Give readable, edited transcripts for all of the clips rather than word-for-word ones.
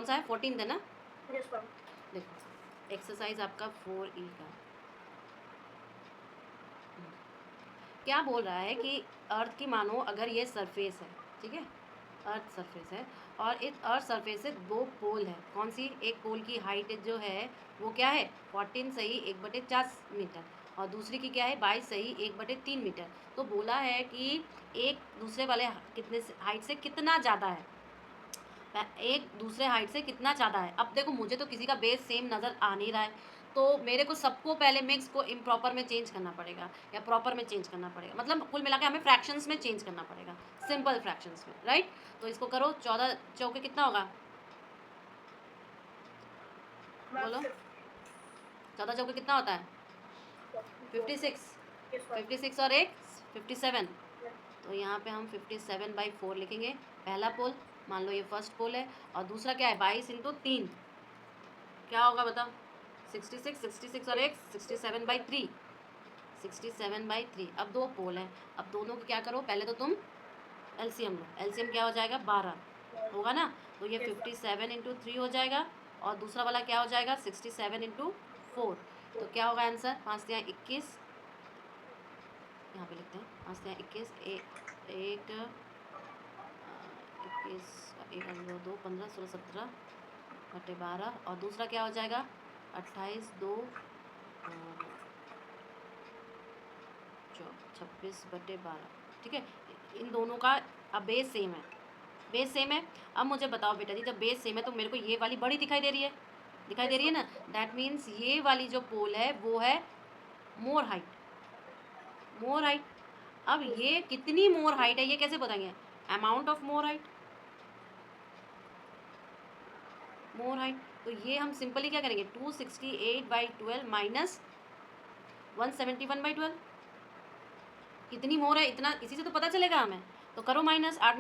कौन सा है? 14 है ना? Yes ma'am. देखो एक्सरसाइज आपका 4E का क्या बोल रहा है कि अर्थ की मानो अगर ये सरफेस है, ठीक है, अर्थ सरफेस है और इस अर्थ सरफेस से दो पोल है। कौन सी? एक पोल की हाइट जो है वो क्या है? 14 सही 1/4 मीटर और दूसरी की क्या है? 22 सही 1/3 मीटर। तो बोला है कि एक दूसरे वाले कितने हाइट से कितना ज़्यादा है, एक दूसरे हाइट से कितना ज़्यादा है। अब देखो मुझे तो किसी का बेस सेम नज़र आ नहीं रहा है, तो मेरे को सबको पहले मिक्स को इम्प्रॉपर में चेंज करना पड़ेगा या प्रॉपर में चेंज करना पड़ेगा, मतलब कुल मिला के हमें फ्रैक्शंस में चेंज करना पड़ेगा, सिंपल फ्रैक्शंस में, राइट। तो इसको करो, 14 चौके कितना होगा? बोलो 14 चौके कितना होता है? 56। 56 और एक 57। तो यहाँ पे हम 57/4 लिखेंगे। पहला पोल मान लो ये फर्स्ट पोल है और दूसरा क्या है? 22 × 3 क्या होगा बताओ? 66। 66 और एक 67/3। 67/3। अब दो पोल हैं, अब दोनों को क्या करो? पहले तो तुम एलसीएम लो। एलसीएम क्या हो जाएगा? 12 होगा ना। तो ये 57 × 3 हो जाएगा और दूसरा वाला क्या हो जाएगा? 67 × 4। तो क्या होगा आंसर? 5 × 21, यहाँ पे लिखते हैं 5 × 21, एक 21, 1 2 15 16 17 बटे 12 और दूसरा क्या हो जाएगा? 28 2 26/12। ठीक है, इन दोनों का अब बेस सेम है, बेस सेम है। अब मुझे बताओ बेटा जी, जब बेस सेम है तो मेरे को ये वाली बड़ी दिखाई दे रही है, दिखाई दे रही है ना। दैट मीन्स ये वाली जो पोल है वो है मोर हाइट, मोर हाइट। अब ये कितनी मोर हाइट है ये कैसे बताएंगे? Amount of more height, more height. तो ये हम सिंपली क्या करेंगे? 268/12 माइनस 171/12। कितनी मोर है इतना, इसी से तो पता चलेगा हमें। तो करो माइनस, 8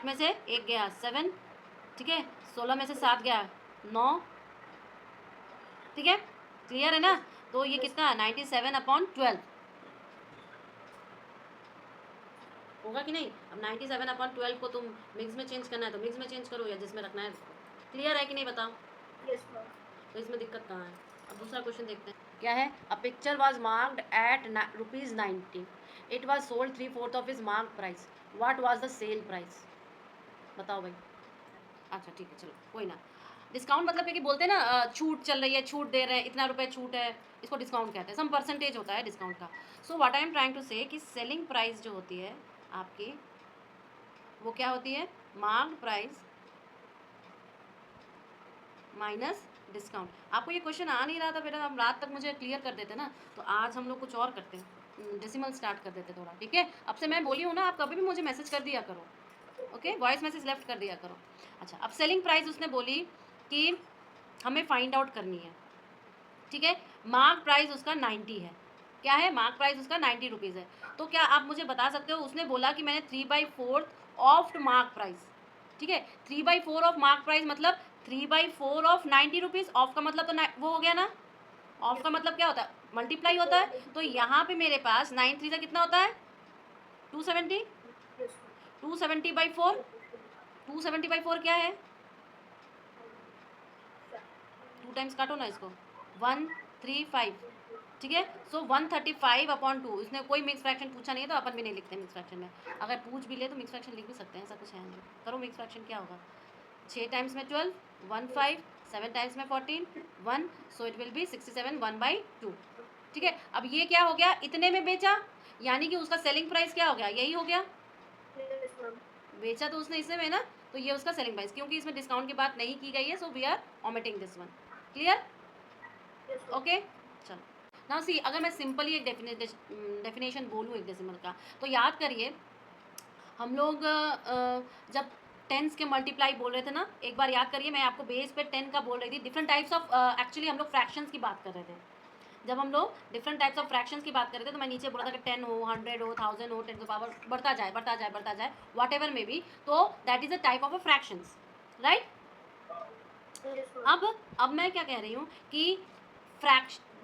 में से 1 गया 7, ठीक है, 16 में से 7 गया 9, ठीक है, क्लियर है ना। तो ये कितना? 97/12 होगा कि नहीं? अब 97/12 को तुम मिक्स में चेंज करना है तो मिक्स में चेंज करो या जिसमें रखना है। क्लियर है कि नहीं बताओ? Yes ma'am. तो इसमें दिक्कत कहाँ है? अब दूसरा क्वेश्चन देखते हैं क्या है। A picture was marked at ₹90, it was sold 3/4 of is mark price, what was the sale price? बताओ भाई। अच्छा ठीक है, चलो कोई ना। डिस्काउंट मतलब है कि बोलते हैं ना छूट चल रही है, छूट दे रहे हैं, इतना रुपए छूट है, इसको डिस्काउंट कहते हैं। सम परसेंटेज होता है डिस्काउंट का। So what I am trying to say कि सेलिंग प्राइस जो होती है आपकी वो क्या होती है? Marked price minus discount. आपको ये क्वेश्चन आ नहीं रहा था बेटा, हम रात तक मुझे क्लियर कर देते ना, तो आज हम लोग कुछ और करते हैं, डेसिमल स्टार्ट कर देते थोड़ा, ठीक है। अब से मैं बोली हूँ ना, आप कभी भी मुझे मैसेज कर दिया करो, ओके, वॉइस मैसेज लेफ्ट कर दिया करो। अच्छा, अब सेलिंग प्राइस उसने बोली कि हमें फाइंड आउट करनी है, ठीक है। मार्क प्राइस उसका 90 है। क्या है? मार्क प्राइस उसका 90 रुपीज़ है। तो क्या आप मुझे बता सकते हो, उसने बोला कि मैंने 3/4 ऑफ मार्क प्राइस, ठीक है, 3/4 ऑफ मार्क प्राइस मतलब 3/4 ऑफ 90 रुपीज़। ऑफ का मतलब तो वो हो गया ना, ऑफ का मतलब क्या होता है? मल्टीप्लाई होता है। तो यहाँ पे मेरे पास 9 3 कितना होता है? 270। 270/4, 270/4 क्या है? 2 टाइम्स काटो ना इसको, 135, ठीक है। सो 135/2। इसने कोई मिक्स फ्रैक्शन पूछा नहीं है तो अपन भी नहीं लिखते मिक्स फ्रैक्शन में। अगर पूछ भी ले तो मिक्स फ्रैक्शन लिख भी सकते हैं, ऐसा कुछ है नहीं। करो मिक्स फ्रैक्शन, क्या होगा? 6 टाइम्स में 12 15, 7 टाइम्स में 14 1, सो इट विल बी 67 1/2, ठीक है। अब ये क्या हो गया? इतने में बेचा, यानी कि उसका सेलिंग प्राइस क्या हो गया? यही हो गया, यस मैम। बेचा तो उसने इसे में ना, तो ये उसका सेलिंग प्राइस, क्योंकि इसमें डिस्काउंट की बात नहीं की गई है, so we are omitting this one. Clear? Okay, चलो नाउ सी, अगर मैं सिंपली एक डेफिनेशन बोलूँ एक डेसिमल का, तो याद करिए हम लोग जब टेंस के मल्टीप्लाई बोल रहे थे ना, एक बार याद करिए, मैं आपको बेस पे 10 का बोल रही थी। डिफरेंट टाइप्स ऑफ एक्चुअली हम लोग फ्रैक्शंस की बात कर रहे थे। जब हम लोग डिफरेंट टाइप्स ऑफ फ्रैक्शंस की बात कर रहे थे तो मैं नीचे बोला था कि 10 हो, 100 हो, 1000 हो, 10 पावर बढ़ता जाए बढ़ता जाए बढ़ता जाए, वॉट एवर में भी, तो that is a type of a fractions, right. अब मैं क्या कह रही हूँ कि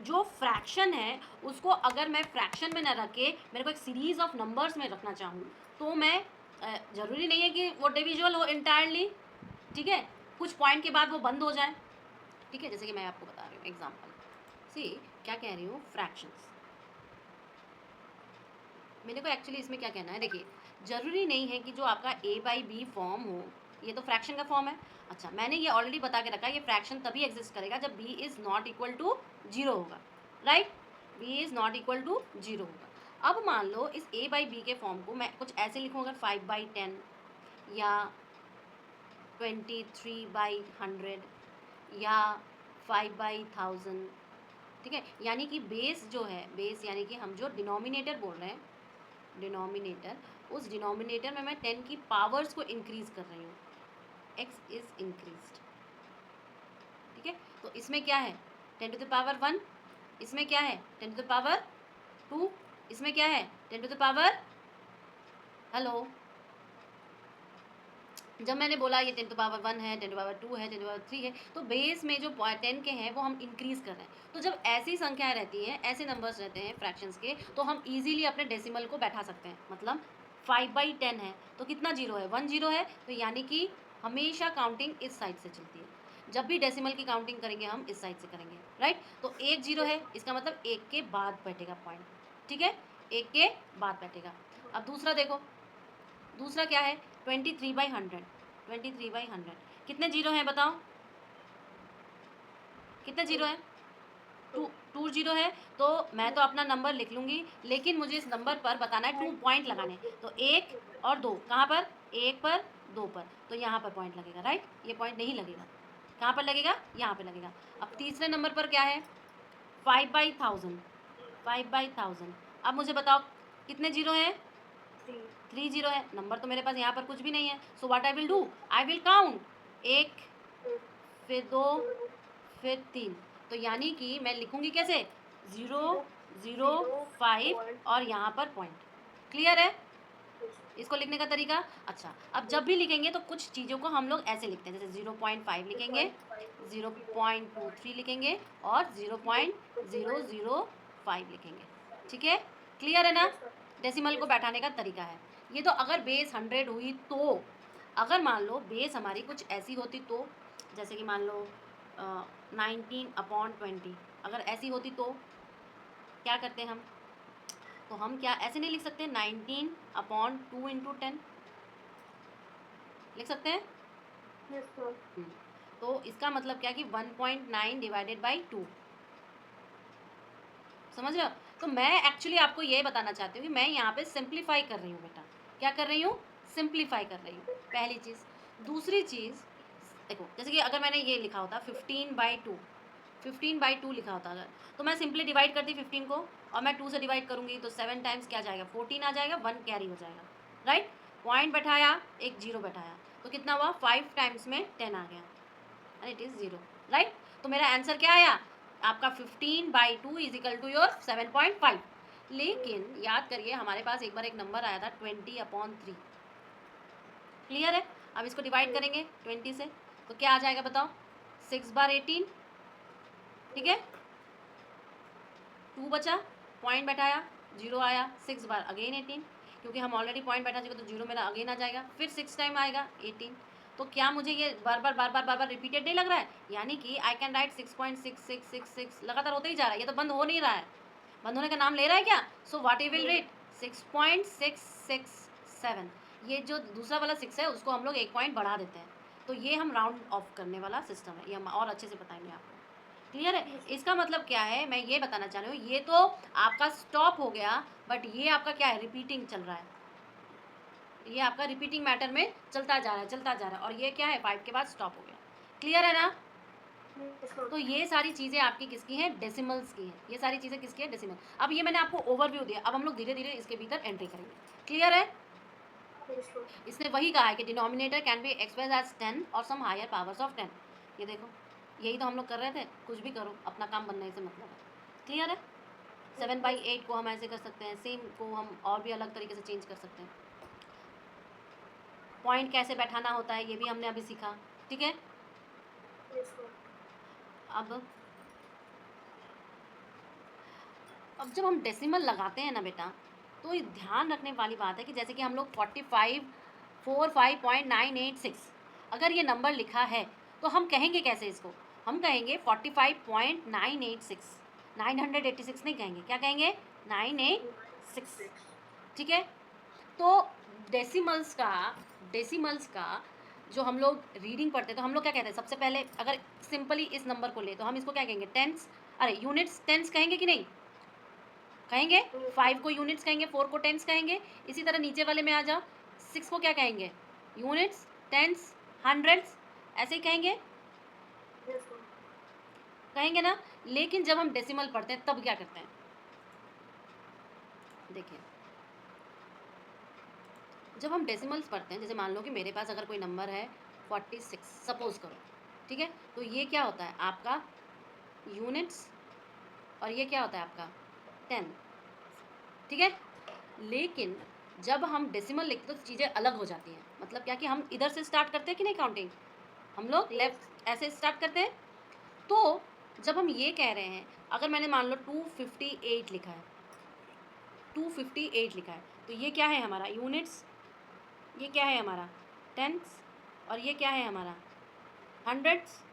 जो फ्रैक्शन है उसको अगर मैं फ्रैक्शन में ना रख के मेरे को एक सीरीज ऑफ नंबर्स में रखना चाहूँ, तो मैं ज़रूरी नहीं है कि वो डिविजुअल हो इंटायरली, ठीक है, कुछ पॉइंट के बाद वो बंद हो जाए, ठीक है। जैसे कि मैं आपको बता रही हूँ एग्जाम्पल, सी क्या कह रही हूँ, फ्रैक्शंस। मेरे को एक्चुअली इसमें क्या कहना है, देखिए जरूरी नहीं है कि जो आपका a/b फॉर्म हो, ये तो फ्रैक्शन का फॉर्म है। अच्छा, मैंने ये ऑलरेडी बता के रखा है, ये फ्रैक्शन तभी एग्जिस्ट करेगा जब b is not equal to 0 होगा, right. b is not equal to 0 होगा। अब मान लो इस a/b के फॉर्म को मैं कुछ ऐसे लिखूँ, अगर 5/10 या 23/100 या 5/1000, ठीक है। यानी कि बेस जो है, बेस यानी कि हम जो डिनोमिनेटर बोल रहे हैं, डिनोमिनेटर, उस डिनोमिनेटर में मैं 10 की पावर्स को इंक्रीज कर रही हूँ, x इज इंक्रीज्ड, ठीक है। तो इसमें क्या है 10 टू द पावर 1, इसमें क्या है 10 टू द पावर 2, इसमें क्या है 10 टू द पावर, हेलो, जब मैंने बोला ये 10 टू पावर 1 है, 10 टू पावर 2 है, 10 टू पावर 3 है, तो बेस में जो 10 के हैं वो हम इंक्रीज कर रहे हैं। तो जब ऐसी संख्याएं रहती हैं, ऐसे नंबर्स रहते हैं फ्रैक्शंस के, तो हम इजीली अपने डेसिमल को बैठा सकते हैं। मतलब 5/10 है तो कितना जीरो है, 1 जीरो है, तो यानी कि हमेशा काउंटिंग इस साइड से चलती है। जब भी डेसिमल की काउंटिंग करेंगे हम इस साइड से करेंगे, राइट। तो 1 जीरो है, इसका मतलब 1 के बाद बैठेगा पॉइंट, ठीक है, 1 के बाद बैठेगा। अब दूसरा देखो, दूसरा क्या है 23/100, 23/100 कितने जीरो हैं बताओ, कितने जीरो हैं, टू जीरो है। तो मैं तो अपना नंबर लिख लूँगी, लेकिन मुझे इस नंबर पर बताना है 2 पॉइंट लगाने। तो 1 और 2, कहाँ पर, 1 पर 2 पर, तो यहाँ पर पॉइंट लगेगा, राइट। ये पॉइंट नहीं लगेगा, कहाँ पर लगेगा, यहाँ पर लगेगा। अब तीसरे नंबर पर क्या है 5/1000, 5/1000। अब मुझे बताओ कितने जीरो हैं, 3 जीरो है। नंबर तो मेरे पास यहाँ पर कुछ भी नहीं है, सो what I will do, I will count 1, फिर 2, फिर 3। तो यानी कि मैं लिखूंगी कैसे 0 0 5 और यहाँ पर पॉइंट। क्लियर है इसको लिखने का तरीका। अच्छा, अब जब भी लिखेंगे तो कुछ चीज़ों को हम लोग ऐसे लिखते हैं, जैसे 0.5 लिखेंगे, 0.23 लिखेंगे और 0.005 लिखेंगे, ठीक है। क्लियर है ना, डेसिमल को बैठाने का तरीका है ये। तो अगर बेस 100 हुई तो, अगर मान लो बेस हमारी कुछ ऐसी होती तो, जैसे कि मान लो 19/20, अगर ऐसी होती तो क्या करते हम, तो हम क्या ऐसे नहीं लिख सकते 19/2 × 10 लिख सकते हैं। तो इसका मतलब क्या कि 1.9 डिवाइडेड बाई 2, समझ रहे हो। तो मैं एक्चुअली आपको ये बताना चाहती हूँ कि मैं यहाँ पे सिंप्लीफाई कर रही हूँ बेटा, क्या कर रही हूँ, सिंप्लीफाई कर रही हूँ, पहली चीज़। दूसरी चीज़ देखो, जैसे कि अगर मैंने ये लिखा होता 15/2, 15/2 लिखा होता अगर, तो मैं सिंपली डिवाइड करती 15 को, और मैं 2 से डिवाइड करूँगी तो 7 टाइम्स क्या जाएगा 14 आ जाएगा, 1 कैरी हो जाएगा, राइट। पॉइंट बैठाया, एक जीरो बैठाया, तो कितना हुआ 5 टाइम्स में 10 आ गया, एंड इट इज़ 0, राइट। तो मेरा आंसर क्या आया आपका 15/2 इज इक्वल टू योर 7.5। लेकिन याद करिए हमारे पास एक बार एक नंबर आया था 20/3। क्लियर है। अब इसको डिवाइड करेंगे 20 से, तो क्या आ जाएगा बताओ 6/18, ठीक है। 2 बचा, पॉइंट बैठाया, 0 आया, 6 बार अगेन 18, क्योंकि हम ऑलरेडी पॉइंट बैठा चुके तो 0 मेरा अगेन आ जाएगा, फिर 6 टाइम आएगा 18। तो क्या मुझे ये बार बार रिपीटेड नहीं लग रहा है, यानी कि आई कैन राइट 6.6666 लगातार होते ही जा रहा है, ये तो बंद हो नहीं रहा है, बंद होने का नाम ले रहा है क्या। So what you will rate 6.667। ये जो दूसरा वाला 6 है उसको हम लोग 1 पॉइंट बढ़ा देते हैं, तो ये हम राउंड ऑफ करने वाला सिस्टम है, ये हम और अच्छे से बताएंगे आपको। क्लियर है। इसका मतलब क्या है, मैं ये बताना चाह रही हूँ, ये तो आपका स्टॉप हो गया, बट ये आपका क्या है रिपीटिंग चल रहा है, ये आपका रिपीटिंग मैटर में चलता जा रहा है, चलता जा रहा है, और ये क्या है 5 के बाद स्टॉप हो गया। क्लियर है ना। तो ये सारी चीज़ें आपकी किसकी हैं, डेसिमल्स की हैं, ये सारी चीज़ें किसकी है, डेसिमल। अब ये मैंने आपको ओवरव्यू दिया, अब हम लोग धीरे धीरे इसके भीतर एंट्री करेंगे। क्लियर है। इसने वही कहा है कि denominator can be express as 10 और सम हायर पावर्स ऑफ 10। ये देखो यही तो हम लोग कर रहे थे, कुछ भी करो अपना काम बनने से मतलब है। क्लियर है। 7/8 को हम ऐसे कर सकते हैं, सेम को हम और भी अलग तरीके से चेंज कर सकते हैं। पॉइंट कैसे बैठाना होता है ये भी हमने अभी सीखा, ठीक है। अब जब हम डेसिमल लगाते हैं ना बेटा, तो ये ध्यान रखने वाली बात है कि जैसे कि हम लोग 45 45.986 अगर ये नंबर लिखा है, तो हम कहेंगे कैसे इसको, हम कहेंगे 45.986, 986 नहीं कहेंगे, क्या कहेंगे 986, ठीक है। तो डेसिमल्स का जो हम लोग रीडिंग पढ़ते हैं तो हम लोग क्या कहते हैं, सबसे पहले अगर सिंपली इस नंबर को ले तो हम इसको क्या कहेंगे, टेंस, अरे यूनिट्स टेंस कहेंगे कि नहीं कहेंगे, 5 को यूनिट्स कहेंगे, 4 को टेंस कहेंगे। इसी तरह नीचे वाले में आ जाओ, 6 को क्या कहेंगे, यूनिट्स, टेंस, हंड्रेड्स, ऐसे ही कहेंगे, Yes, ma'am. कहेंगे ना। लेकिन जब हम डेसिमल पढ़ते हैं तब क्या करते हैं, देखिए जब हम डेसिमल्स पढ़ते हैं, जैसे मान लो कि मेरे पास अगर कोई नंबर है 46 सपोज करो, ठीक है, तो ये क्या होता है आपका यूनिट्स और ये क्या होता है आपका 10, ठीक है। लेकिन जब हम डेसिमल लिखते हैं तो चीज़ें अलग हो जाती हैं, मतलब क्या कि हम इधर से स्टार्ट करते हैं कि नहीं काउंटिंग, हम लोग लेफ्ट ऐसे स्टार्ट करते हैं। तो जब हम ये कह रहे हैं, अगर मैंने मान लो 258 लिखा है, 258 लिखा है, तो ये क्या है हमारा यूनिट्स, ये क्या है हमारा टेंस, और ये क्या है हमारा हंड्रेड्स।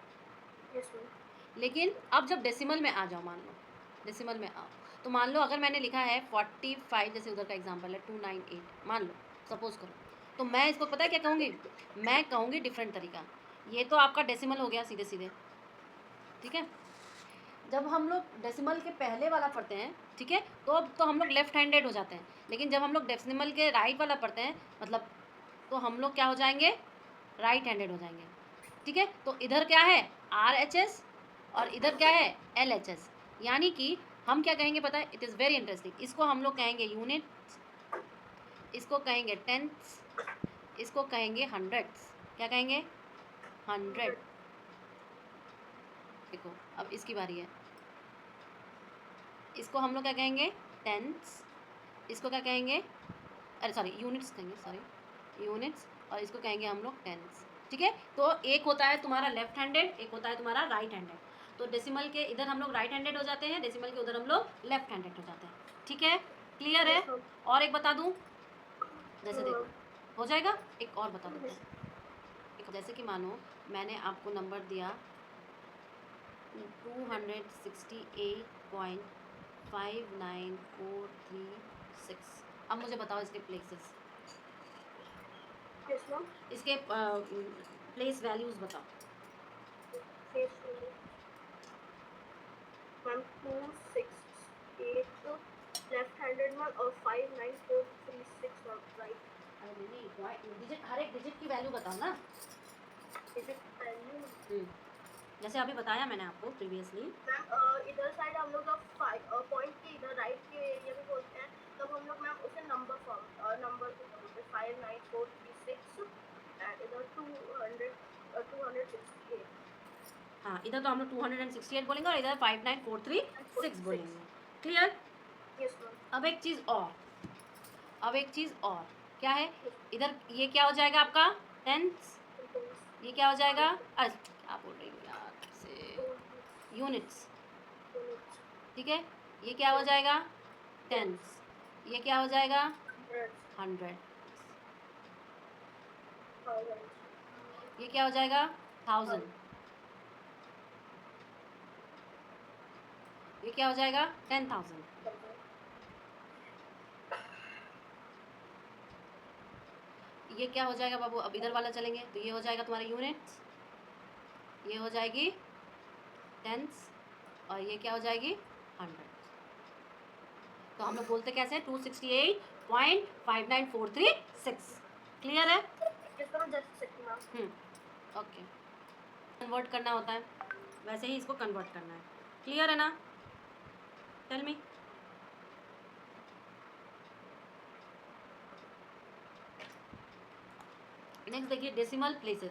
Yes, ma'am. लेकिन अब जब डेसिमल में आ जाओ, मान लो डेसिमल में आओ, तो मान लो अगर मैंने लिखा है 45, जैसे उधर का एग्जांपल है 298 मान लो सपोज करो, तो मैं इसको पता है क्या कहूँगी, मैं कहूँगी डिफरेंट तरीका। ये तो आपका डेसिमल हो गया सीधे सीधे, ठीक है। जब हम लोग डेसिमल के पहले वाला पढ़ते हैं, ठीक है, तो अब तो हम लोग लेफ्ट हैंडेड हो जाते हैं। लेकिन जब हम लोग डेसिमल के राइट वाला पढ़ते हैं, मतलब तो हम लोग क्या हो जाएंगे, राइट हैंडेड हो जाएंगे, ठीक है। तो इधर क्या है RHS और इधर क्या है LHS, यानी कि हम क्या कहेंगे पता है, इट इज़ वेरी इंटरेस्टिंग, इसको हम लोग कहेंगे यूनिट, इसको कहेंगे टेंस, इसको कहेंगे हंड्रेड्स, क्या कहेंगे 100। देखो अब इसकी बारी है, इसको हम लोग क्या कहेंगे टेंस, इसको क्या कहेंगे, अरे सॉरी यूनिट्स कहेंगे, सॉरी यूनिट्स, और इसको कहेंगे हम लोग टेंस, ठीक है। तो एक होता है तुम्हारा लेफ्ट हैंडेड, एक होता है तुम्हारा राइट हैंडेड। तो डेसिमल के इधर हम लोग राइट हैंडेड हो जाते हैं, डेसिमल के उधर हम लोग लेफ्ट हैंडेड हो जाते हैं, ठीक है, क्लियर है। Yes, ma'am. और एक बता दूँ, जैसे No, देखो ma'am. हो जाएगा, एक और बता देते Yes. हैं। एक जैसे कि मानो मैंने आपको नंबर दिया 268.59436, अब मुझे बताओ इसके प्लेसेस, Yes, ma'am. इसके प्लेस वैल्यूज़ बताओ। Yes, ma'am. Ma'am, 268 left-handed ma'am और 59436 ma'am right. अरे नहीं डिजिट, हर एक डिजिट की वैल्यू बताओ ना। Digit value. जैसे अभी बताया मैंने आपको प्रीवियसली, मैम इधर साइड हम लोग पॉइंट के इधर राइट के एरिया में बोलते हैं, तब हम लोग मैम उसे नंबर फॉर्म नंबर को बोलते हैं 59436 एंड इधर 268। हाँ इधर तो हम लोग 268 बोलेंगे और इधर 59436 बोलेंगे, क्लियर। Yes ma'am. अब एक चीज़ और, क्या है, इधर ये क्या हो जाएगा आपका टेंस, ये क्या हो जाएगा, अरे क्या बोल रही हूँ यार से, यूनिट्स, ठीक है, ये क्या हो जाएगा टेंस, ये क्या हो जाएगा 100, ये क्या हो जाएगा 1000, ये क्या हो जाएगा 10,000। ये क्या हो जाएगा बाबू, अब इधर वाला चलेंगे तो ये हो जाएगा तुम्हारा यूनिट्स, ये हो जाएगी टेंस, और ये क्या हो जाएगी 100। तो हम लोग बोलते कैसे 268.59436, क्लियर है। ओके, कन्वर्ट करना होता है, वैसे ही इसको कन्वर्ट करना है, क्लियर है ना, टेल मी। नेक्स्ट देखिए डेसिमल प्लेसेस।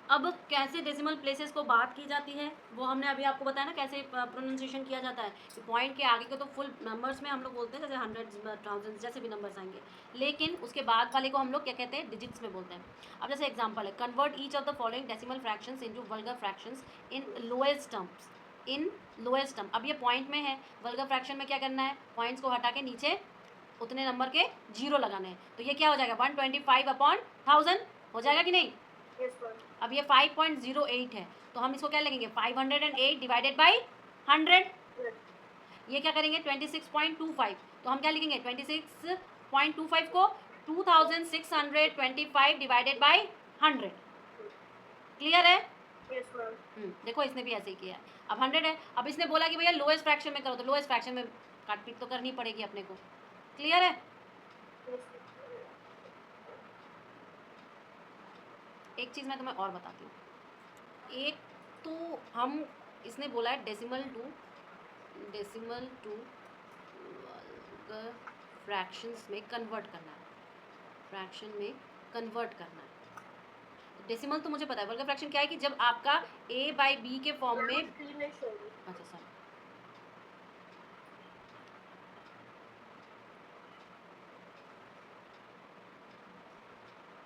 अब कैसे डेसिमल प्लेसेस को बात की जाती है वो हमने अभी आपको बताया ना, कैसे प्रोनाउंसिएशन किया जाता है कि पॉइंट के आगे के तो फुल नंबर्स में हम लोग बोलते हैं, जैसे हंड्रेड्स, थाउजेंड्स, जैसे भी नंबर्स आएंगे, लेकिन उसके बाद वाले को हम लोग क्या कहते हैं डिजिट्स में बोलते हैं। अब जैसे एग्जांपल है, convert each of the following decimal fractions into vulgar fractions in lowest terms, in lowest term. अब ये पॉइंट में है, वल्गर फ्रैक्शन में क्या करना है, पॉइंट्स को हटा के नीचे उतने नंबर के जीरो लगाने हैं, तो ये क्या हो जाएगा 125/1000 हो जाएगा कि नहीं, Yes, ma'am. अब ये 5.08 है, तो हम इसको क्या लिखेंगे 508 डिवाइडेड बाई 100। Yes. ये क्या करेंगे 26.25, तो हम क्या लिखेंगे 26.25 को 2625 डिवाइडेड बाई 100। क्लियर है? Yes, ma'am. देखो इसने भी ऐसे ही किया है। अब 100 है, अब इसने बोला कि भैया लोएस्ट फ्रैक्शन में करो, तो लोएस्ट फ्रैक्शन में काट पीट तो करनी पड़ेगी अपने को। क्लियर है? Yes. एक चीज़ मैं तुम्हें और बताती हूँ। एक तो हम इसने बोला है डेसिमल टू फ्रैक्शंस में कन्वर्ट करना है, फ्रैक्शन में कन्वर्ट करना है। डेसिमल तो मुझे पता है, वर्ग फ्रैक्शन क्या है कि जब आपका a बाई बी के फॉर्म में, Screen नहीं show रही। अच्छा सॉरी,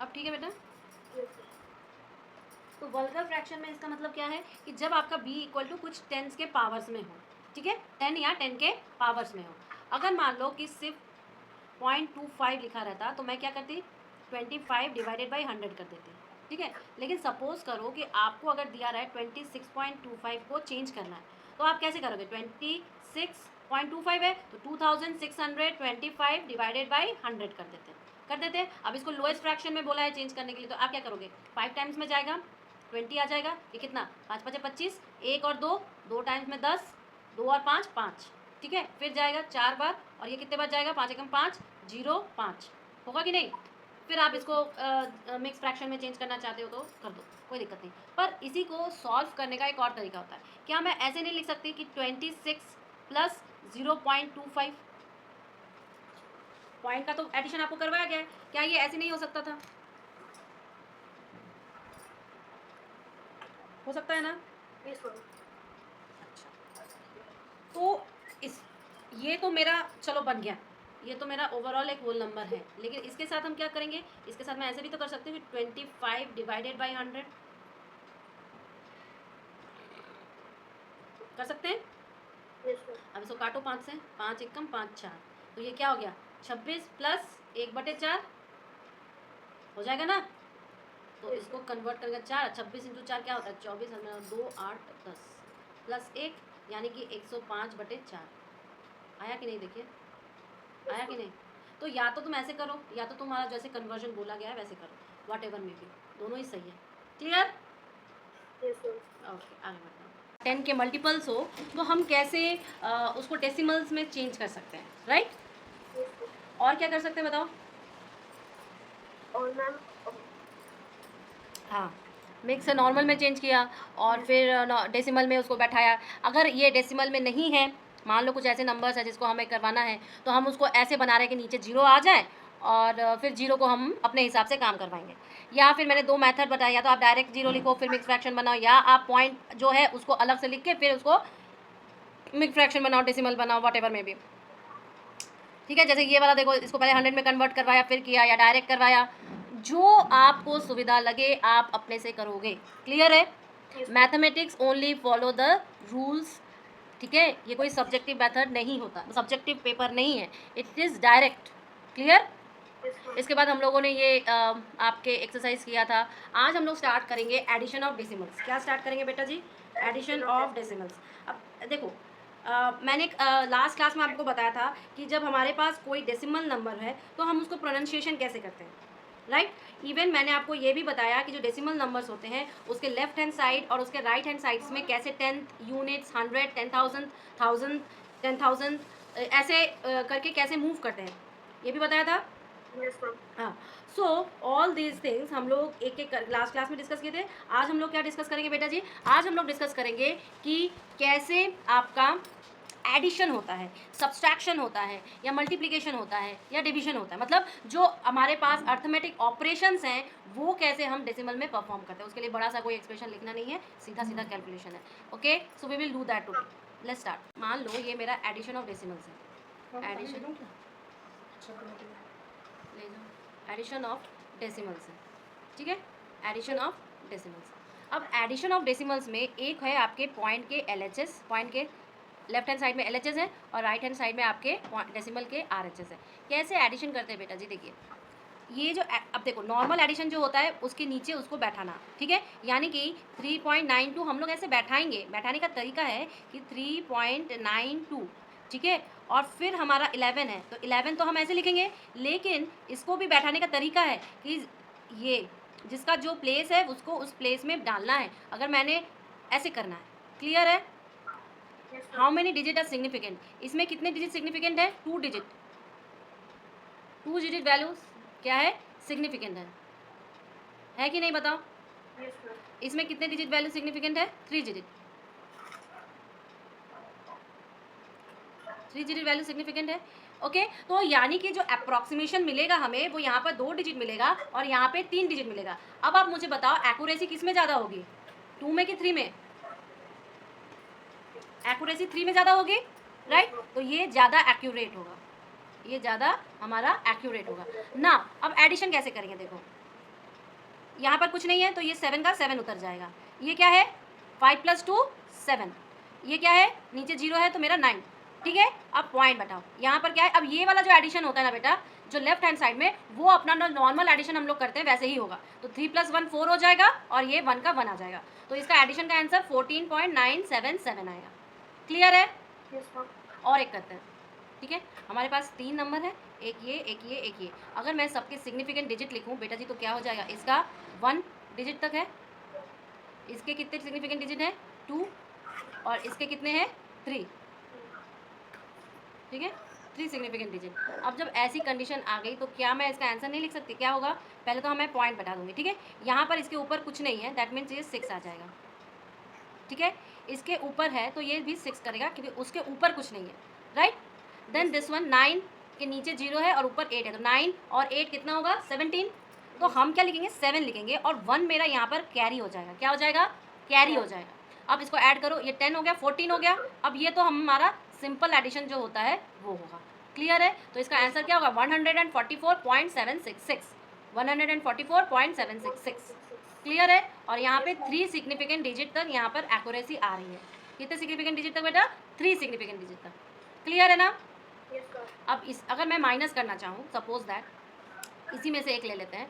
अब ठीक है बेटा। Yes. तो वल्गर फ्रैक्शन में इसका मतलब क्या है कि जब आपका b इक्वल टू कुछ टेंस के पावर्स में हो, ठीक है, 10 या 10 के पावर्स में हो। अगर मान लो कि सिर्फ 0.25 लिखा रहता तो मैं क्या करती 25 डिवाइडेड बाई 100 कर देती, ठीक है। लेकिन सपोज करो कि आपको अगर दिया रहा है 26.25 को चेंज करना है, तो आप कैसे करोगे 26.25 है तो 2625 डिवाइडेड बाई 100 कर देते हैं। अब इसको लोएस्ट फ्रैक्शन में बोला है चेंज करने के लिए, तो आप क्या करोगे 5 टाइम्स में जाएगा 20 आ जाएगा, ये कितना 5 5 25, 1 और 2, 2 टाइम्स में 10, 2 और 5 5, ठीक है। फिर जाएगा 4 बार, और ये कितने बार जाएगा 5 एकम 5, 0 5, होगा कि नहीं। फिर आप इसको मिक्स फ्रैक्शन में चेंज करना चाहते हो तो कर दो, कोई दिक्कत नहीं। पर इसी को सॉल्व करने का एक और तरीका होता है। क्या मैं ऐसे नहीं लिख सकती कि 26 प्लस 0.25, पॉइंट का तो एडिशन आपको करवाया गया है, क्या ये ऐसे नहीं हो सकता था? हो सकता है ना? Yes, ma'am. अच्छा, तो इस ये तो मेरा चलो बन गया, ये तो मेरा ओवरऑल एक होल नंबर है। लेकिन इसके साथ हम क्या करेंगे, इसके साथ मैं ऐसे भी तो कर सकती हूँ कि 25 डिवाइडेड बाई 100 कर सकते हैं। Yes, ma'am. अब इसको काटो 5 से, 5 एकम 5 4, तो ये क्या हो गया 26 प्लस 1/4 हो जाएगा ना। तो Yes, इसको कन्वर्ट करके 4, 26 इंटू 4 क्या होता है 24, 2 8 10 प्लस 1 यानी कि 105/4 आया कि नहीं, देखिए आया कि नहीं। तो या तो तुम ऐसे करो, या तो तुम्हारा जैसे कन्वर्जन बोला गया है वैसे करो, वॉट एवर में भी, दोनों ही सही है। क्लियर? Yes, ma'am. ओके, आगे बढ़ते हैं। 10 के मल्टीपल्स हो तो हम कैसे उसको डेसिमल्स में चेंज कर सकते हैं, राइट? Yes, ma'am. और क्या कर सकते हैं बताओ? और मैम हाँ, मिक्स से नॉर्मल में चेंज किया और फिर डेसिमल में उसको बैठाया। अगर ये डेसिमल में नहीं है, मान लो कुछ ऐसे नंबर्स है जिसको हमें करवाना है, तो हम उसको ऐसे बना रहे हैं कि नीचे 0 आ जाए, और फिर 0 को हम अपने हिसाब से काम करवाएंगे। या फिर मैंने 2 मेथड बताया, या तो आप डायरेक्ट 0 लिखो फिर मिक्स फ्रैक्शन बनाओ, या आप पॉइंट जो है उसको अलग से लिख के फिर उसको मिक्स फ्रैक्शन बनाओ, डेसिमल बनाओ, वॉट एवर में भी, ठीक है। जैसे ये वाला देखो, इसको पहले 100 में कन्वर्ट करवाया फिर किया, या डायरेक्ट करवाया, जो आपको सुविधा लगे आप अपने से करोगे। क्लियर है? Yes, mathematics only follow the rules, ठीक है। ये कोई सब्जेक्टिव मेथड नहीं होता, सब्जेक्टिव पेपर नहीं है, it is direct. Clear? yes, ma'am. इसके बाद हम लोगों ने ये आपके एक्सरसाइज किया था। आज हम लोग स्टार्ट करेंगे एडिशन ऑफ डेसिमल्स। क्या स्टार्ट करेंगे बेटा जी? Addition of decimals. अब देखो, मैंने लास्ट क्लास में आपको बताया था कि जब हमारे पास कोई डेसिमल नंबर है तो हम उसको प्रोनाउंसिएशन कैसे करते हैं, राइट? इवन मैंने आपको ये भी बताया कि जो डेसिमल नंबर्स होते हैं उसके लेफ्ट हैंड साइड और उसके राइट हैंड साइड्स में कैसे 10 यूनिट्स, 100, 10,000, 1000, 10,000 ऐसे करके कैसे मूव करते हैं, ये भी बताया था। Yes, ma'am. हाँ, सो ऑल दीज थिंग्स हम लोग एक एक लास्ट क्लास में डिस्कस किए थे। आज हम लोग क्या डिस्कस करेंगे बेटा जी? आज हम लोग डिस्कस करेंगे कि कैसे आपका एडिशन होता है, सब्सट्रैक्शन होता है, या मल्टीप्लिकेशन होता है, या डिवीजन होता है। मतलब जो हमारे पास अर्थमेटिक ऑपरेशंस हैं वो कैसे हम डेसिमल में परफॉर्म करते हैं। उसके लिए बड़ा सा कोई एक्सप्रेशन लिखना नहीं है, सीधा सीधा कैलकुलेशन है। Okay, so we will do that today. Let's start. मान लो ये मेरा एडिशन ऑफ डेसिमल्स है, एडिशन ले जाओ, एडिशन ऑफ डेसिमल्स है, ठीक है, एडिशन ऑफ डेसिमल्स। अब एडिशन ऑफ डेसिमल्स में एक है आपके पॉइंट के LHS, पॉइंट के लेफ्ट हैंड साइड में LHS है और राइट हैंड साइड में आपके डेसिमल के RHS है। कैसे एडिशन करते हैं बेटा जी? देखिए, ये जो अब देखो नॉर्मल एडिशन जो होता है उसके नीचे उसको बैठाना, ठीक है, यानी कि 3.92 हम लोग ऐसे बैठाएंगे, बैठाने का तरीका है कि 3.92, ठीक है, और फिर हमारा 11 है तो 11 तो हम ऐसे लिखेंगे, लेकिन इसको भी बैठाने का तरीका है कि ये जिसका जो प्लेस है उसको उस प्लेस में डालना है, अगर मैंने ऐसे करना है, क्लियर है। How many digit are significant, इसमें कितने डिजिट सिग्निफिकेंट है, 2 डिजिट, 2 डिजिट वैल्यूज क्या है, सिग्निफिकेंट है कि नहीं बताओ। इसमें कितने डिजिट वैल्यू सिग्निफिकेंट है, 3 डिजिट, 3 डिजिट वैल्यू सिग्निफिकेंट है। ओके तो यानी कि जो अप्रोक्सीमेशन मिलेगा हमें वो यहाँ पर 2 डिजिट मिलेगा और यहाँ पे 3 डिजिट मिलेगा। अब आप मुझे बताओ एक्यूरेसी किस में ज़्यादा होगी, 2 में कि 3 में, एक्यूरेसी 3 में ज़्यादा होगी, राइट, तो ये ज़्यादा एक्यूरेट होगा, ये ज़्यादा हमारा एक्यूरेट होगा ना। अब एडिशन कैसे करेंगे, देखो यहाँ पर कुछ नहीं है तो ये 7 का 7 उतर जाएगा, ये क्या है 5 + 2 7, ये क्या है नीचे 0 है तो मेरा 9, ठीक है। अब पॉइंट बताओ यहाँ पर क्या है, अब ये वाला जो एडिशन होता है ना बेटा, जो लेफ्ट हैंड साइड में वो अपना नॉर्मल एडिशन हम लोग करते हैं वैसे ही होगा, तो 3 + 1 4 हो जाएगा और ये 1 का 1 आ जाएगा, तो इसका एडिशन का आंसर 14.977 आएगा, क्लियर है। और एक करते हैं, ठीक है, हमारे पास 3 नंबर है, एक ये एक ये एक ये, अगर मैं सबके सिग्निफिकेंट डिजिट लिखूं बेटा जी तो क्या हो जाएगा, इसका 1 डिजिट तक है, इसके कितने सिग्निफिकेंट डिजिट है 2 और इसके कितने हैं 3, ठीक है, 3 सिग्निफिकेंट डिजिट। अब जब ऐसी कंडीशन आ गई तो क्या मैं इसका आंसर नहीं लिख सकती, क्या होगा, पहले तो मैं पॉइंट बता दूंगी, ठीक है, यहाँ पर इसके ऊपर कुछ नहीं है दैट मीन्स ये 6 आ जाएगा, ठीक है, इसके ऊपर है तो ये भी 6 करेगा क्योंकि उसके ऊपर कुछ नहीं है, राइट। देन दिस वन 9 के नीचे 0 है और ऊपर 8 है, तो 9 और 8 कितना होगा 17, तो हम क्या लिखेंगे 7 लिखेंगे और 1 मेरा यहाँ पर कैरी हो जाएगा, क्या हो जाएगा, कैरी हो जाएगा। अब इसको ऐड करो, ये 10 हो गया 14 हो गया, अब ये तो हमारा सिंपल एडिशन जो होता है वो होगा, क्लियर है। तो इसका आंसर क्या होगा 144.766, 144.766, क्लियर है। और यहाँ पे 3 सिग्निफिकेंट डिजिट तक यहाँ पर एक्यूरेसी आ रही है, कितने सिग्निफिकेंट डिजिट तक बेटा, 3 सिग्निफिकेंट डिजिट तक, क्लियर है ना। अब इस अगर मैं माइनस करना चाहूँ, सपोज दैट इसी में से एक ले लेते हैं,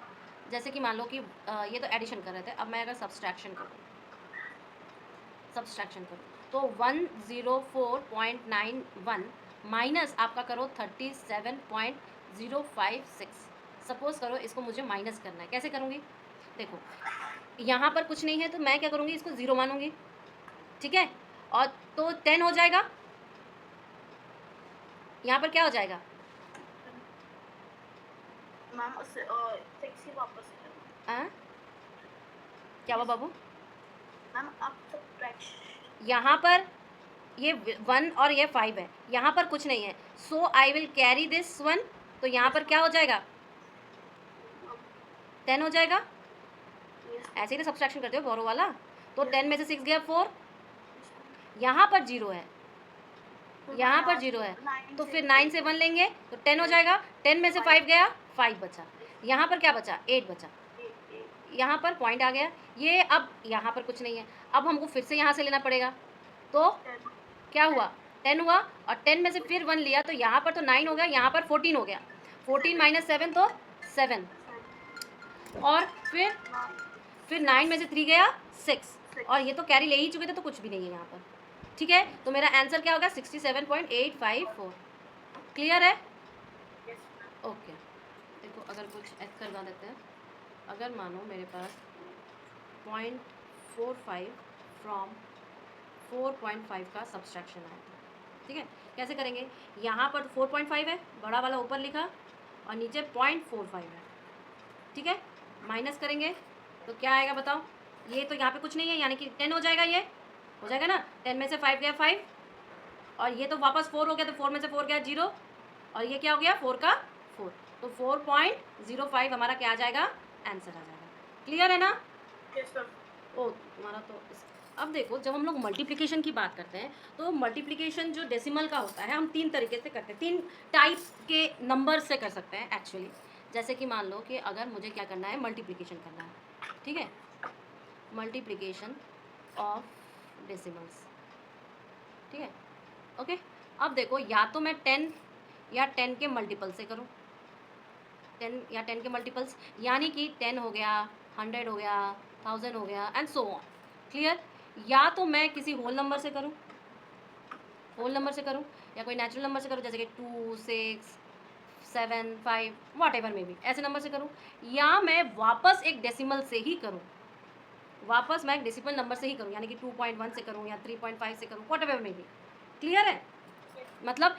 जैसे कि मान लो कि ये तो एडिशन कर रहे थे, अब मैं अगर सब्सट्रैक्शन करूँ तो 104.91 माइनस आपका करो 37.056, सपोज करो इसको मुझे माइनस करना है, कैसे करूँगी, देखो यहाँ पर कुछ नहीं है तो मैं क्या करूँगी, इसको 0 मानूंगी, ठीक है, और तो 10 हो जाएगा, यहाँ पर क्या हो जाएगा, मैम उससे 6 ही वापस क्या हुआ बाबू, मैम आप सब्ट्रैक्शन यहाँ पर ये 1 और ये 5 है, यहाँ पर कुछ नहीं है, सो आई विल कैरी दिस 1, तो यहाँ पर क्या हो जाएगा 10 हो जाएगा, ऐसे ही तो सब्सट्रैक्शन करते हो बोरो वाला, तो 10 में से 6 गया 4, यहाँ पर 0 है, यहाँ पर 0 है, तो फिर 9 से 1 लेंगे तो 10 हो जाएगा, 10 में से 5 गया 5 बचा, यहाँ पर क्या बचा 8 बचा, यहाँ पर पॉइंट आ गया, ये अब यहाँ पर कुछ नहीं है, अब हमको फिर से यहाँ से लेना पड़ेगा, तो क्या हुआ 10 हुआ और 10 में से फिर 1 लिया तो यहाँ पर तो 9 हो गया, यहाँ पर 14 हो गया, 14 - 7 तो 7, और फिर 9 में से 3 गया 6, और ये तो कैरी ले ही चुके थे तो कुछ भी नहीं है यहाँ पर, ठीक है, तो मेरा आंसर क्या होगा 67.854, क्लियर है। ओके देखो अगर कुछ ऐड करवा देते हैं, अगर मानो मेरे पास 0.45 फ्रॉम 4.5 का सब्सट्रैक्शन आया, ठीक है, कैसे करेंगे, यहाँ पर 4.5 है, बड़ा वाला ऊपर लिखा और नीचे 0.45 है, ठीक है, माइनस करेंगे तो क्या आएगा बताओ, ये तो यहाँ पे कुछ नहीं है यानी कि 10 हो जाएगा, ये हो जाएगा ना, 10 में से 5 गया 5 और ये तो वापस 4 हो गया, तो 4 में से 4 गया 0 और ये क्या हो गया 4 का 4, तो 4.05 हमारा क्या आ जाएगा, आंसर आ जाएगा, क्लियर है ना। ओ तुम्हारा तो अब देखो जब हम लोग मल्टीप्लिकेशन की बात करते हैं तो मल्टीप्लिकेशन जो डेसिमल का होता है हम 3 तरीके से करते हैं, 3 टाइप के नंबर से कर सकते हैं एक्चुअली, जैसे कि मान लो कि अगर मुझे क्या करना है मल्टीप्लिकेशन करना है, ठीक है, मल्टीप्लिकेशन ऑफ डेसिमल्स, ठीक है, ओके। अब देखो या तो मैं 10 या 10 के मल्टीपल से करूँ, 10 या 10 के मल्टीपल्स, यानी कि 10 हो गया, 100 हो गया, 1000 हो गया एंड सो ऑन। क्लियर? या तो मैं किसी होल नंबर से करूँ, या कोई नेचुरल नंबर से करूँ, जैसे कि 2, 6, 7, 5 वॉट एवर मे बी, ऐसे नंबर से करूँ, या मैं वापस एक डेसिमल से ही करूँ, नंबर से ही करूँ, यानी कि 2.1 से करूँ या 3.5 से करूँ, what ever may be. Clear है? मतलब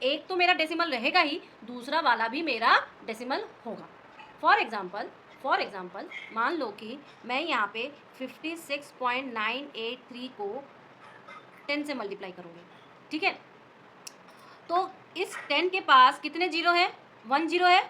एक तो मेरा डेसिमल रहेगा ही, दूसरा वाला भी मेरा डेसिमल होगा। फॉर एग्जाम्पल मान लो कि मैं यहाँ पे 56.983 को 10 से मल्टीप्लाई करूँगी, ठीक है? तो इस 10 के पास कितने जीरो है? 1 जीरो है।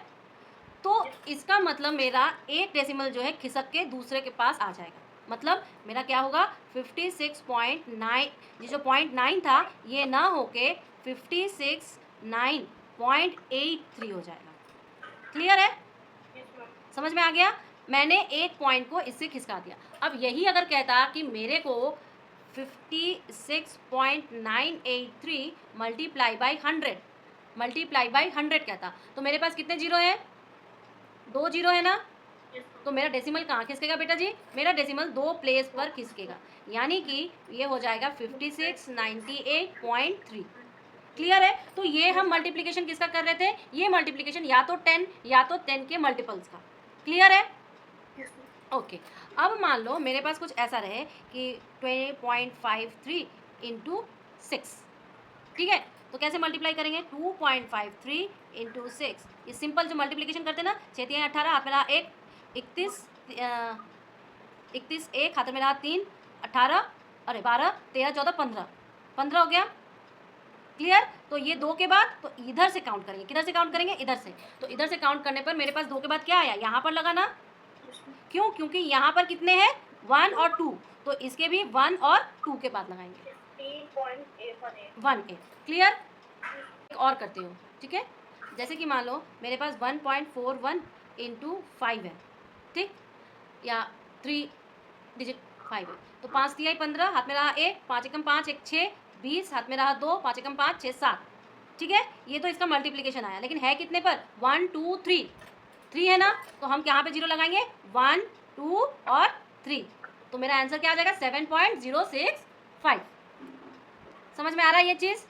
तो इसका मतलब मेरा एक डेसिमल जो है खिसक के दूसरे के पास आ जाएगा। मतलब मेरा क्या होगा, 56.9, ये जो 0.9 था ये ना होके 56.9.83 हो जाएगा। क्लियर है? समझ में आ गया? मैंने एक पॉइंट को इससे खिसका दिया। अब यही अगर कहता कि मेरे को 56.983 मल्टीप्लाई बाई 100 कहता, तो मेरे पास कितने जीरो हैं? 2 जीरो है ना? तो मेरा डेसिमल कहाँ खिसकेगा बेटा जी? मेरा डेसिमल 2 प्लेस पर खिसकेगा, यानी कि ये हो जाएगा 5698.3। क्लियर है? तो ये हम मल्टीप्लिकेशन किसका कर रहे थे? ये मल्टीप्लिकेशन या तो 10 या तो 10 के मल्टीपल्स का। क्लियर है? ओके। अब मान लो मेरे पास कुछ ऐसा रहे कि 20.53 इंटू 6, ठीक है? तो कैसे मल्टीप्लाई करेंगे? 2.53 इंटू 6, ये सिंपल जो मल्टीप्लिकेशन करते ना, 6 3 18, हाथ में रहा 1, 31 1, हाथ में रहा 3, 18, अरे 12, 13, 14, 15 हो गया। क्लियर? तो ये 2 के बाद तो इधर से काउंट करेंगे। किधर से काउंट करेंगे? इधर से। तो इधर से काउंट करने पर मेरे पास 2 के बाद क्या आया? यहाँ पर लगा ना? क्यों? क्योंकि यहाँ पर कितने हैं? 1 और 2, तो इसके भी 1 और 2 के बाद लगाएंगे 1 क्लियर? एक और करते हो, ठीक है? जैसे कि मान लो मेरे पास 1.41 इंटू 5 है, ठीक? या 3 डिजिट 5 है, तो 5 तिहाई 15, हाथ में रहा 1, 5 एकम 5, 1 6, 20, हाथ में रहा 2, 5 एकम 5, 6 7, ठीक है? ये तो इसका मल्टीप्लिकेशन आया, लेकिन है कितने पर? 1 2 3 है ना? तो हम यहाँ पे जीरो लगाएंगे, 1 2 और 3, तो मेरा आंसर क्या आ जाएगा? 7.065। समझ में आ रहा है ये चीज़?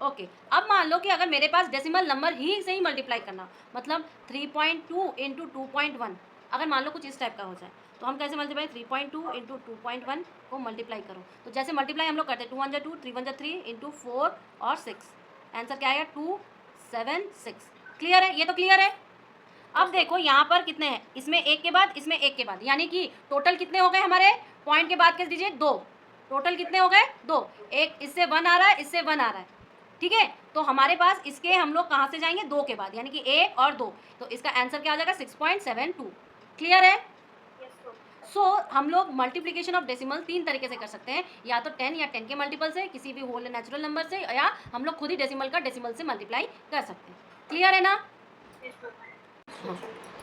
ओके। अब मान लो कि अगर मेरे पास डेसिमल नंबर ही से ही मल्टीप्लाई करना, मतलब 3.2 इंटू 2.1, अगर मान लो कुछ इस टाइप का हो जाए, तो हम कैसे मल्टीप्लाई? 3.2 इंटू 2.1 को मल्टीप्लाई करो, तो जैसे मल्टीप्लाई हम लोग करते हैं 2 1 जा 2, 3 1 जा 3 इंटू 4 और 6, आंसर क्या आएगा? 276। क्लियर है? ये तो क्लियर है। अब देखो यहाँ पर कितने हैं, इसमें एक के बाद, इसमें एक के बाद, यानी कि टोटल कितने हो गए हमारे? पॉइंट के बाद कह दीजिए 2, टोटल कितने हो गए? 2। एक इससे 1 आ रहा है, इससे 1 आ रहा है, ठीक है? तो हमारे पास इसके हम लोग कहाँ से जाएंगे? 2 के बाद, यानी कि 1 और 2, तो इसका आंसर क्या आ जाएगा? 6.72। क्लियर है? सो हम लोग मल्टीप्लिकेशन ऑफ डेसिमल 3 तरीके से कर सकते हैं, या तो 10 या 10 के मल्टीपल से, किसी भी होल नेचुरल नंबर से, या हम लोग खुद ही डेसिमल का डेसिमल से मल्टीप्लाई कर सकते हैं। क्लियर है ना?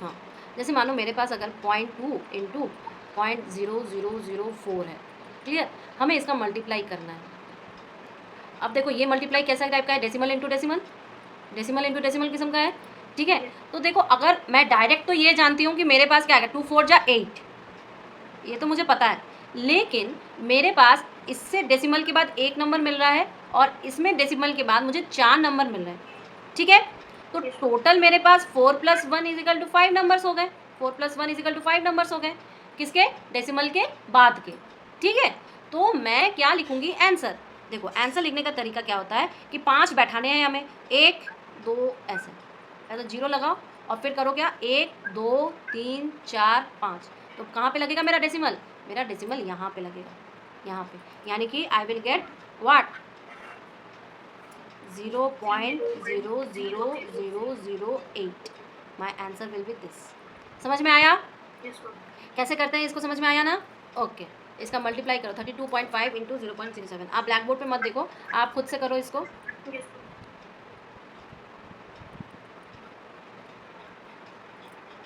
हाँ, जैसे मानो मेरे पास अगर 0.2 इंटू 0.0004 है, क्लियर? हमें इसका मल्टीप्लाई करना है। अब देखो ये मल्टीप्लाई कैसा टाइप का है? डेसिमल इंटू डेसिमल किस्म का है, ठीक है? तो देखो अगर मैं डायरेक्ट तो ये जानती हूँ कि मेरे पास क्या आएगा, 2 4 जा 8, ये तो मुझे पता है, लेकिन मेरे पास इससे डेसिमल के बाद 1 नंबर मिल रहा है और इसमें डेसिमल के बाद मुझे 4 नंबर मिल रहे हैं, ठीक है? तो टोटल मेरे पास 4 + 1 = 5 नंबर्स हो गए, 4 + 1 = 5 नंबर्स हो गए, किसके? डेसिमल के बाद के, ठीक है? तो मैं क्या लिखूंगी? आंसर। देखो आंसर लिखने का तरीका क्या होता है कि 5 बैठाने हैं हमें, 1 2 ऐसे जीरो लगाओ और फिर करो क्या? 1 2 3 4 5, तो कहाँ पे लगेगा मेरा डेसिमल? मेरा डेसिमल यहाँ पे लगेगा, यहाँ पे, यानी कि I will get what? 0.00008। My answer will be this. समझ में आया? कैसे करते हैं इसको? समझ में आया ना? ओके। इसका मल्टीप्लाई करो 32.5 इंटू 0.07। आप ब्लैक बोर्ड पर मत देखो, आप खुद से करो इसको।